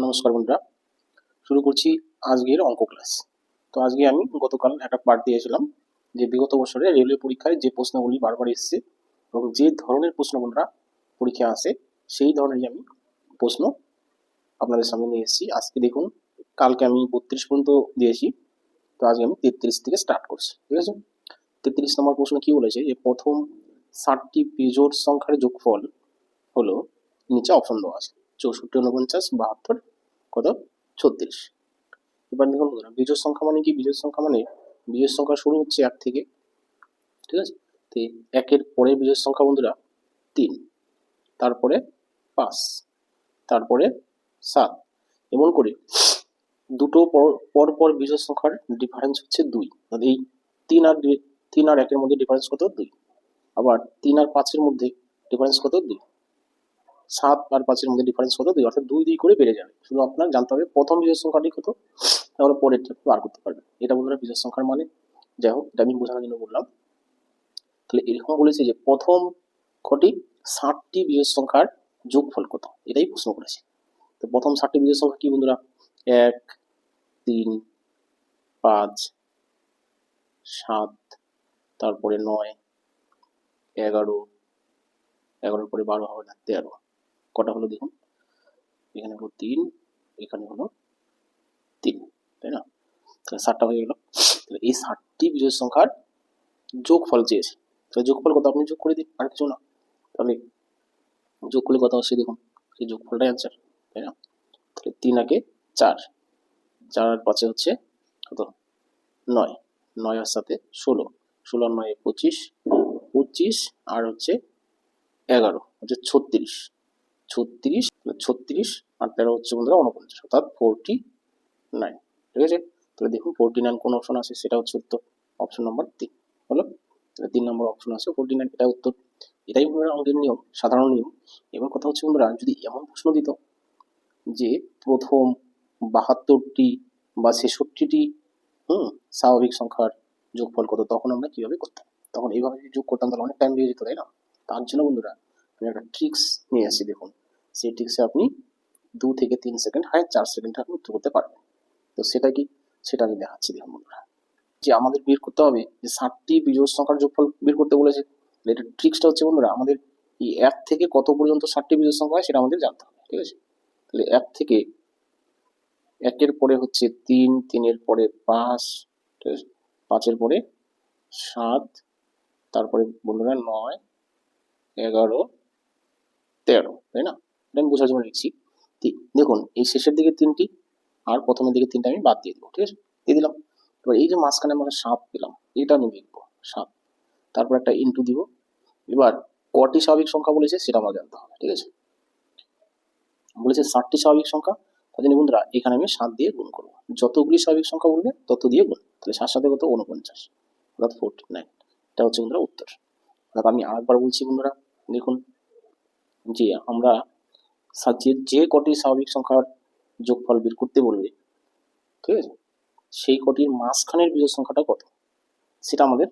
নমস্কার বন্ধুরা, শুরু করছি আজকের অঙ্ক ক্লাস। তো আজকে আমি গতকাল একটা পার্ট দিয়েছিলাম যে বিগত বছরে রেলওয়ে পরীক্ষায় যে প্রশ্নগুলি বারবার এসেছে এবং যে ধরনের প্রশ্ন বন্ধুরা পরীক্ষা আসে সেই ধরনেরই আমি প্রশ্ন আপনাদের সামনে নিয়ে এসেছি। আজকে দেখুন, কালকে আমি 32 পর্যন্ত দিয়েছি, তো আজকে আমি 33 থেকে স্টার্ট করছি। ঠিক আছে, 33 নম্বর প্রশ্ন কি বলেছে যে প্রথম 60টি বিজোড় সংখ্যার যোগফল হলো, নিচে অপশন দেওয়া আছে 64, 49, 72, কত 36। এবার দেখুন বন্ধুরা, বিজোড় সংখ্যা মানে কি? বিজোড় সংখ্যা মানে বিজোড় সংখ্যা শুরু হচ্ছে 1 থেকে। ঠিক আছে, তো 1-এর পরে বিজোড় সংখ্যা বন্ধুরা 3, তারপরে 5, তারপরে 7, এমন করে দুটো পর পর বিজোড় সংখ্যার ডিফারেন্স হচ্ছে 2। এই 3 আর 1-এর মধ্যে ডিফারেন্স কত? 2। আবার 3 আর 5-এর মধ্যে ডিফারেন্স কত? 2। 7 আর 5-এর মধ্যে ডিফারেন্স কত? 2, অর্থাৎ 2 করে বেড়ে যাবে। শুধু আপনার জানতে হবে প্রথম বিজোড় সংখ্যাটি কত, তাহলে পরেরটা বার করতে পারবেন। এটা বন্ধুরা বিজোড় সংখ্যার মানে। যাই হোক, এটা আমি বোঝানোর জন্য বললাম। তাহলে এরকম বলেছে যে প্রথম কটি 60টি বিজোড় সংখ্যার যোগফল কত, এটাই প্রশ্ন করেছে। তো প্রথম 60টি বিজোড় সংখ্যা কি বন্ধুরা? 1, 3, 5, 7, তারপরে 9, 11, 11-এর পরে 12 হবে না, 13। কটা হলো দেখুন, এখানে হলো 3, এখানে হলো 3, তাই না? তাহলে 7টা হয়ে গেল। তাহলে এই 60টি বিজোড় সংখ্যার যোগফল চেয়েছে। তাহলে যোগফল কত আপনি যোগ করে দিন, আর কিছু না। তাহলে যোগ করলে কত আসছে দেখুন, সেই যোগফলটাই অ্যান্সার, তাই না? তাহলে 3 আগে 4, 4 আর 5 হচ্ছে কত? 9, 9 আর 7 16, 16 আর 9 25, 25 আর হচ্ছে 11 হচ্ছে 36, 36, 36 আর 13 হচ্ছে বন্ধুরা 49, অর্থাৎ 49। ঠিক আছে, তাহলে দেখুন 49 কোন অপশন আছে, সেটা হচ্ছে উত্তর, অপশন নাম্বার 3 হলো। তাহলে 3 নম্বর অপশন আছে 49, এটা উত্তর। এটাই বন্ধুরা অঙ্কের নিয়ম, সাধারণ নিয়ম। এবার কথা হচ্ছে বন্ধুরা, যদি এমন প্রশ্ন দিত যে প্রথম 72টি বা 66টি স্বাভাবিক সংখ্যার যোগফল কত, তখন আমরা কিভাবে করতাম? তখন এইভাবে যদি যোগ করতাম তাহলে অনেক টাইম লেগে যেত, তাই না? তার জন্য বন্ধুরা আমি একটা ট্রিক্স নিয়ে আসি। দেখুন, সেই ট্রিক্সে আপনি 2 থেকে 3 সেকেন্ড, হয় 4 সেকেন্ডে আপনি উত্তর করতে পারবেন। তো সেটা কি, সেটা আমি দেখাচ্ছি। দেখুন বন্ধুরা, যে আমাদের বের করতে হবে যে 60টি বিজোড় সংখ্যার যোগফল বের করতে বলেছে। এটা ট্রিক্সটা হচ্ছে বন্ধুরা, আমাদের এই 1 থেকে কত পর্যন্ত 60টি বিজোড় সংখ্যা হয় সেটা আমাদের জানতে হবে। ঠিক আছে, তাহলে 1 থেকে 1-এর পরে হচ্ছে 3, 3-এর পরে 5, ঠিক আছে, 5-এর পরে 7, তারপরে বন্ধুরা 9, 11, 13, তাই না? এটা আমি বোঝার জন্য লিখছি। দেখুন, এই শেষের দিকে 3টি আর প্রথমের দিকে 3টা আমি বাদ দিয়ে দেবো। ঠিক আছে, দিয়ে দিলাম। এবার এই যে মাঝখানে আমরা 7 পেলাম, এটা আমি লিখবো 7, তারপর একটা ইন্টু দিব। এবার কটি স্বাভাবিক সংখ্যা বলেছে সেটা আমার জানতে হবে। ঠিক আছে, বলেছে 60টি স্বাভাবিক সংখ্যা, তার জন্য বন্ধুরা এখানে আমি 7 দিয়ে গুণ করবো। যতগুলি স্বাভাবিক সংখ্যা বলবে তত দিয়ে গুণ, তাহলে 7 সাথে কত? 49, অর্থাৎ 49। এটা হচ্ছে বন্ধুরা উত্তর। অর্থাৎ আমি আরেকবার বলছি বন্ধুরা, দেখুন যে আমরা যে কটি স্বাভাবিক সংখ্যার যোগফল বের করতে বলবে, ঠিক আছে, সেই কটির মাঝখানের বিজোড় সংখ্যাটা কত সেটা আমাদের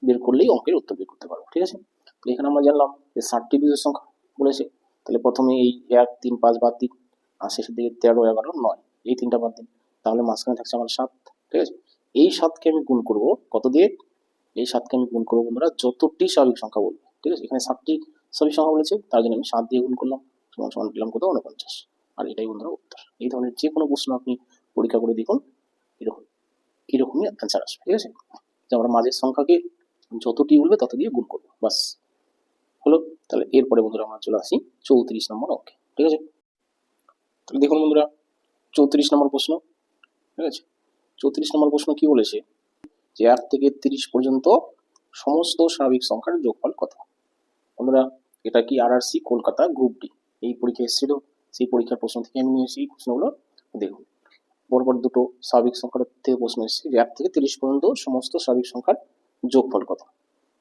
বের করলেই অঙ্কের উত্তর বের করতে পারবো। ঠিক আছে, তো এখানে আমরা জানলাম যে 60টি বিজোড় সংখ্যা বলেছে। তাহলে প্রথমে এই 1, 3, 5 বাদ দিন, আর শেষের দিকে 13, 11, 9, এই 3টা বাদ দিন, তাহলে মাঝখানে থাকছে আমার 7। ঠিক আছে, এই 7কে আমি গুণ করবো কত দিয়ে? এই 7কে আমি গুণ করবো বন্ধুরা যতটি স্বাভাবিক সংখ্যা বলবে। ঠিক আছে, এখানে 7টি স্বাভাবিক সংখ্যা বলেছে, তার জন্য আমি 7 দিয়ে গুণ করলাম, সমান সমান পেলাম কত? 49। আর এটাই বন্ধুরা উত্তর। এই ধরনের যে কোনো প্রশ্ন আপনি পরীক্ষা করে দেখুন, এরকমই অ্যান্সার আসবে। ঠিক আছে, যে আমরা মাঝের সংখ্যাকে যতটি বলবে তত দিয়ে গুণ করবো, বাস হলো। তাহলে এরপরে বন্ধুরা আমরা চলে আসি 34 নম্বর অঙ্কে। ঠিক আছে, তাহলে দেখুন বন্ধুরা 34 নম্বর প্রশ্ন। ঠিক আছে, 34 নম্বর প্রশ্ন কি বলেছে যে 1 থেকে 30 পর্যন্ত সমস্ত স্বাভাবিক সংখ্যার যোগফল কত? বন্ধুরা এটা কি RRC কলকাতা গ্রুপ ডি এই পরীক্ষা এসেছিল, সেই পরীক্ষার প্রশ্ন থেকে আমি নিয়েছি এই প্রশ্নগুলো। দেখুন, পরপর দুটো স্বাভাবিক সংখ্যার থেকে প্রশ্ন এসেছে যে 1 থেকে 30 পর্যন্ত সমস্ত স্বাভাবিক সংখ্যার যোগফল কত।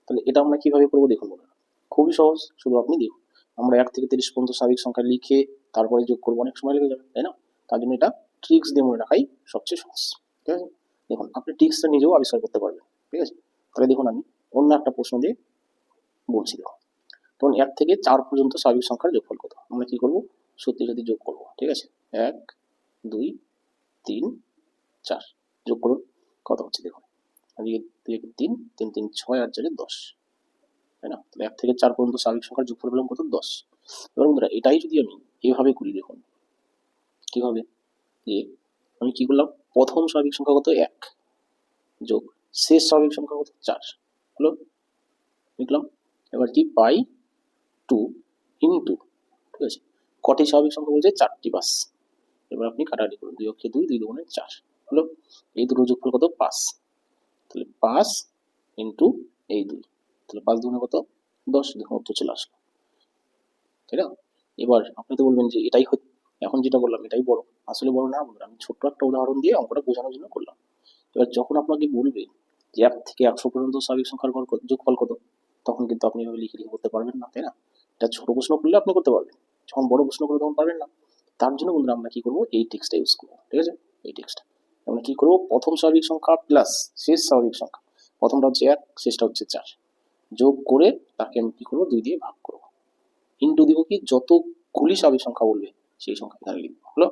তাহলে এটা আমরা কিভাবে করবো দেখুন বন্ধুরা, খুবই সহজ। শুধু আপনি দেখুন, আমরা 1 থেকে 30 পর্যন্ত স্বাভাবিক সংখ্যা লিখে তারপরে যোগ করবো, অনেক সময় লেগে যাবে, তাই না? তার জন্য এটা ট্রিক্স দিয়ে মনে রাখাই সবচেয়ে সহজ। ঠিক আছে, দেখুন আপনি ট্রিক্সটা নিজেও আবিষ্কার করতে পারবেন। ঠিক আছে, তাহলে দেখুন আমি অন্য একটা প্রশ্ন দিয়ে বলছি। দেখুন, তখন 1 থেকে 4 পর্যন্ত স্বাভাবিক সংখ্যার যোগফল কত? আমরা কি করবো, সত্যি যদি যোগ করবো, ঠিক আছে, 1 2 3 4 যোগ করুন, কত হচ্ছে দেখুন, এদিকে 2 3 3 3 6 আর 4 10, তাই না? তাহলে 1 থেকে 4 পর্যন্ত স্বাভাবিক সংখ্যার যোগফল পেলাম কত, 10। এবার বন্ধুরা এটাই যদি আমি এভাবে করি, দেখুন কিভাবে, যে আমি কি করলাম, প্রথম স্বাভাবিক সংখ্যা কত 1 যোগ শেষ স্বাভাবিক সংখ্যা কত 4 হলো, লিখলাম। এবার কি বাই 2 ইন্টু, ঠিক আছে, কটি স্বাভাবিক সংখ্যা বলছে 4টি, বাস। এবার আপনি কাটাকাটি করুন, 2 অক্ষে 2 2 দুগুণে 4 হলো, এই দুটো যোগফল কত 5, তাহলে 5 ইন্টু এই 2, তাহলে 5 দুগুণে কত 10, দেখুন উত্তর চলে আসলো, তাই না? এবার আপনি তো বলবেন যে এটাই এখন যেটা বললাম এটাই বড়, আসলে বড় না বন্ধুরা, আমি ছোট্ট একটা উদাহরণ দিয়ে অঙ্কটা বোঝানোর জন্য করলাম। এবার যখন আপনাকে বলবে যে 1 থেকে 100 পর্যন্ত স্বাভাবিক সংখ্যার যোগফল কত, তখন কিন্তু আপনি এভাবে লিখে লিখে করতে পারবেন না, তাই না? এটা ছোট প্রশ্ন করলে আপনি করতে পারবেন, যখন বড় প্রশ্ন করলে তখন পারবেন না। তার জন্য বন্ধুরা আমরা কি করবো, এই টেক্সটটা ইউজ করবো, ঠিক আছে, এই টেক্সট আমরা কি করবো, প্রথম স্বাভাবিক সংখ্যা প্লাস শেষ স্বাভাবিক সংখ্যা, প্রথমটা হচ্ছে 1, শেষটা হচ্ছে 4, যোগ করে তাকে আমি কি করবো 2 দিয়ে ভাগ করবো, ইন্টু দিব কি, যতগুলি স্বাভাবিক সংখ্যা বলবে সেই সংখ্যা এখানে লিখবো, হলো।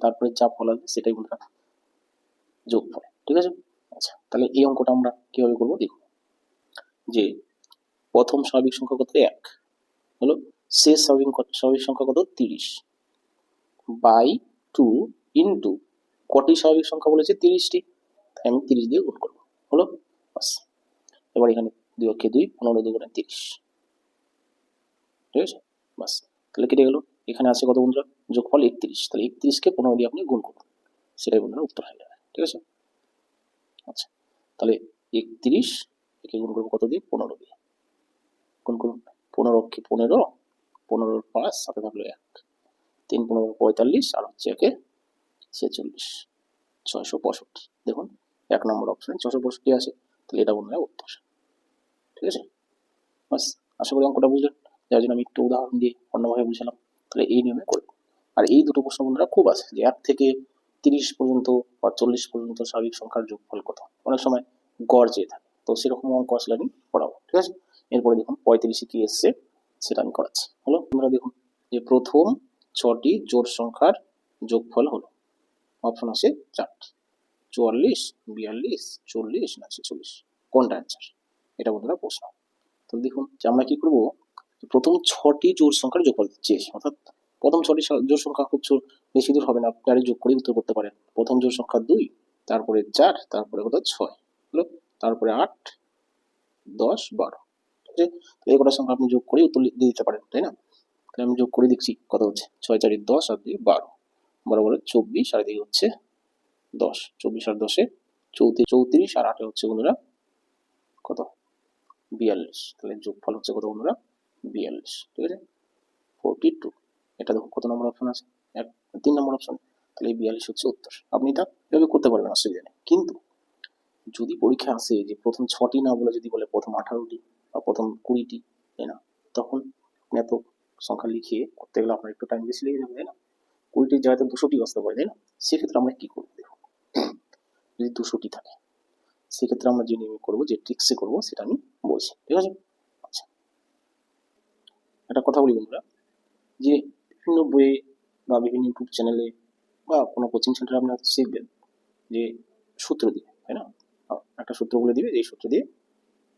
তারপরে যা ফল আসবে সেটাই বন্ধুরা যোগফল, ঠিক আছে। আচ্ছা, তাহলে এই অঙ্কটা আমরা কিভাবে করবো দেখুন, যে প্রথম স্বাভাবিক সংখ্যা কত 1 হলো, শেষ স্বাভাবিক সংখ্যা কত 30 বাই 2 ইন্টু কটি স্বাভাবিক সংখ্যা বলেছে 30টি, তাই আমি 30 দিয়ে গুণ করবো, হলো, বাস। এবার এখানে 2 অক্ষে 2, 15 দুগুণে 30, ঠিক আছে, বাস। তাহলে কেটে গেল, এখানে আছে কত বন্ধুরা, যোগফল 31, তাহলে 31কে 15 দিয়ে আপনি গুণ করুন, সেটাই বন্ধুরা উত্তর হয়ে যাবে, ঠিক আছে। আচ্ছা, তাহলে 31 একে গুণ করবো কত দিয়ে, 15 দিয়ে গুণ করুন, 15 অক্ষে 15, 15 5, সাথে থাকলো 1, 3 15 45, আর হচ্ছে একে 46, 665, দেখুন 1 নম্বর অপশনে 665 আছে, তাহলে এটা বন্ধুরা উত্তর, ঠিক আছে, বাস। আশা করি অঙ্কটা বুঝলেন, যার জন্য আমি একটু উদাহরণ দিয়ে অন্যভাবে বুঝালাম, তাহলে এই নিয়মে করবেন। আর এই দুটো প্রশ্ন বন্ধুরা খুব আছে, যে 1 থেকে 30 পর্যন্ত বা 40 পর্যন্ত স্বাভাবিক সংখ্যার যোগফল কত, অনেক সময় গড় চেয়ে থাকে, তো সেরকম অঙ্ক আসলে আমি পড়াবো, ঠিক আছে। এরপরে দেখুন 45 কি এসছে সেটা আমি করাচ্ছি, হলো। তোমরা দেখুন যে প্রথম 6টি জোড় সংখ্যার যোগফল হলো, অপশন আছে 4টি, 44 42 40 না 46, কোনটা অ্যান্সার, এটা বন্ধুরা প্রশ্ন। তো দেখুন যে আমরা কি করবো, প্রথম 6টি জোড় সংখ্যার যোগফল দিচ্ছে, অর্থাৎ প্রথম 6টি জোড় সংখ্যা খুব বেশি দূর হবে না, আপনি যোগ করে উত্তর করতে পারেন। প্রথম জোড় সংখ্যা 2, তারপরে 4, তারপরে কত 6 হলো, তারপরে 8 10 12, ঠিক আছে। এই কটা সংখ্যা আপনি যোগ করে উত্তর দিয়ে দিতে পারেন, তাই না? তাহলে আমি যোগ করে দেখছি কত হচ্ছে, 6 4 10 আর 2 12, 12 বলে 24, আর এদিকে হচ্ছে 10, 24 আর 10 34, আর 8 হচ্ছে বন্ধুরা কত 42, তাহলে যোগফল হচ্ছে কত বন্ধুরা 42, ঠিক আছে, 42। এটা দেখুন কত নম্বর অপশন আছে, 3 নম্বর অপশন, তাহলে এই 42 হচ্ছে উত্তর। আপনি এটা এভাবে করতে পারবেন, অসুবিধা নেই। কিন্তু যদি পরীক্ষা আসে যে প্রথম 6টি না বলে যদি বলে প্রথম 18টি বা প্রথম 20টি, তাই না, তখন আপনি এত সংখ্যা লিখিয়ে করতে গেলে আপনার একটু টাইম বেশি লেগে যাবে, তাই না? 20টির জায়গাতে 200টি আসতে পারে, তাই না? সেক্ষেত্রে আমরা কি করবো দেখুন, যদি 200টি থাকে সেক্ষেত্রে আমরা যে নিয়মে করবো, যে ট্রিক্সে করবো সেটা আমি বলছি, ঠিক আছে। আচ্ছা, একটা কথা বলি বন্ধুরা, যে বিভিন্ন বইয়ে বা বিভিন্ন ইউটিউব চ্যানেলে বা কোনো কোচিং সেন্টারে আপনি হয়তো শিখবেন যে সূত্র দিয়ে, তাই না, একটা সূত্র বলে দিবে যে এই সূত্র দিয়ে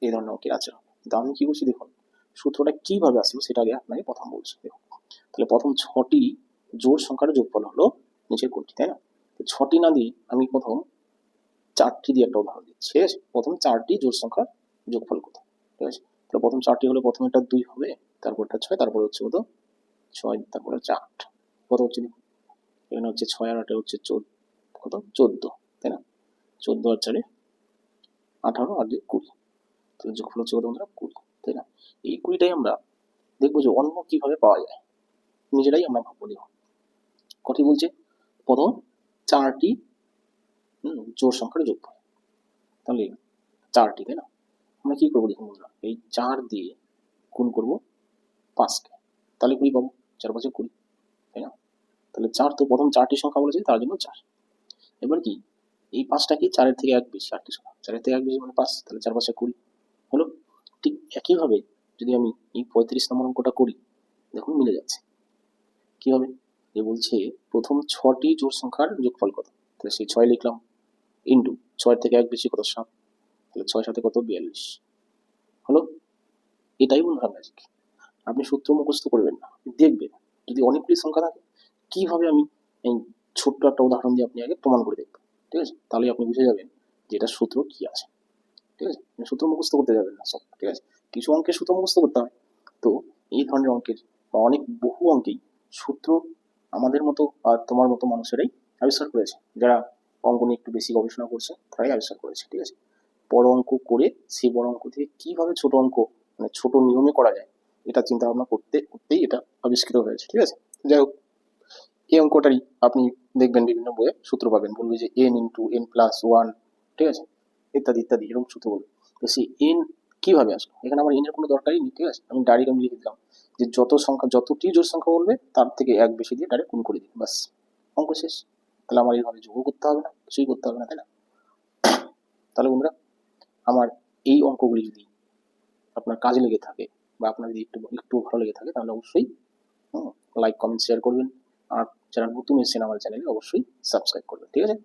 এই ধরনের অঙ্কের আনসার হবে। কিন্তু আমি কি করছি দেখুন, সূত্রটা কিভাবে আসলো সেটা আগে আপনাকে প্রথম বলছি দেখুন। তাহলে প্রথম 6টি জোড় সংখ্যার যোগফল হলো নিচের কোনটি, তাই না? তো 6টি না দিয়ে আমি প্রথম 4টি দিয়ে একটা উদাহরণ দিচ্ছি, ঠিক আছে। প্রথম 4টি জোড় সংখ্যার যোগফল কত, ঠিক আছে। তাহলে প্রথম 4টি হলে প্রথম এটা 2 হবে, তারপরটা 6, তারপরে হচ্ছে কত 6, তারপরে হচ্ছে 8, কত হচ্ছে দেখুন, এখানে হচ্ছে 6 আর 8 হচ্ছে কত 14, তাই না, 14 আর 4 18, আর 2 20, তাহলে যোগফল হচ্ছে কত বন্ধুরা 20, তাই না? এই 20টাই আমরা দেখবো যে অন্য কিভাবে পাওয়া যায়, নিজেরাই আমরা ভাববো। দেখুন কটি বলছে, প্রথম 4টি জোড় সংখ্যার যোগফল, তাহলে 4টি, তাই না? আমরা কি করবো দেখুন বন্ধুরা, এই 4 দিয়ে গুণ করবো 5কে, তাহলে 20 পাবো, 4 5 20, তাই না? তাহলে 4 তো প্রথম 4টি সংখ্যা বলেছে তার জন্য 4। এবার কি এই 5টা কি 4-এর থেকে 1 বেশি, 8টি সংখ্যা 4-এর থেকে 1 বেশি মানে 5, তাহলে 4 5 20 হলো। ঠিক একইভাবে যদি আমি এই 35 নম্বর অঙ্কটা করি, দেখুন মিলে যাচ্ছে, কি হবে? যে বলছে প্রথম 6টি জোড় সংখ্যার যোগফল কত? তাহলে সেই 6 লিখলাম, ইন্টু 6 থেকে 1 বেশি কত? 7। তাহলে 6 সাথে কত? 42 হলো। এটাই বন্ধুরা ম্যাজিক। আপনি সূত্র মুখস্থ করবেন না, দেখবেন যদি অনেকগুলি সংখ্যা থাকে কিভাবে আমি এই ছোট্ট একটা উদাহরণ দিয়ে আপনি আগে প্রমাণ করে দেখবেন, ঠিক আছে? তাহলে আপনি বুঝে যাবেন যে এটা সূত্র কি আছে, ঠিক আছে? সূত্র মুখস্থ করতে যাবেন না সব, ঠিক আছে? কিছু অঙ্কের সূত্র মুখস্থ করতে হয়। তো এই ধরনের অঙ্কের বা অনেক বহু অঙ্কেই সূত্র আমাদের মতো আর তোমার মতো মানুষেরাই আবিষ্কার করেছে, যারা অঙ্ক নিয়ে একটু বেশি গবেষণা করছে তারাই আবিষ্কার করেছে, ঠিক আছে? বড় অঙ্ক করে সেই বড় অঙ্ক থেকে কিভাবে ছোট অঙ্ক মানে ছোট নিয়মে করা যায় এটা চিন্তা ভাবনা করতে করতেই এটা আবিষ্কৃত হয়েছে, ঠিক আছে? যাই হোক, এই অঙ্কটারই আপনি দেখবেন বিভিন্ন বইয়ে সূত্র পাবেন, বলবে যে n × n+1, ঠিক আছে, ইত্যাদি ইত্যাদি এরকম সূত্র বলবে। তো সেই n কিভাবে আসলো? এখানে আমার n এর কোনো দরকারই নেই, ঠিক আছে? আমি ডাইরেক্ট আমি লিখে দিলাম যে যত সংখ্যা, যতটি জোড় সংখ্যা বলবে তার থেকে 1 বেশি দিয়ে ডাইরেক্ট গুণ করে দিন, বাস, অঙ্ক শেষ। তাহলে আমার এইভাবে যোগও করতে হবে না, কিছুই করতে হবে না, তাই না? তাহলে বন্ধুরা, আমার এই অঙ্কগুলি যদি আপনার কাজে লেগে থাকে বা আপনার যদি একটু একটু ভালো লেগে থাকে তাহলে অবশ্যই লাইক কমেন্ট শেয়ার করবেন। আর যারা নতুন এসেছেন আমার চ্যানেলে অবশ্যই সাবস্ক্রাইব করবেন, ঠিক আছে?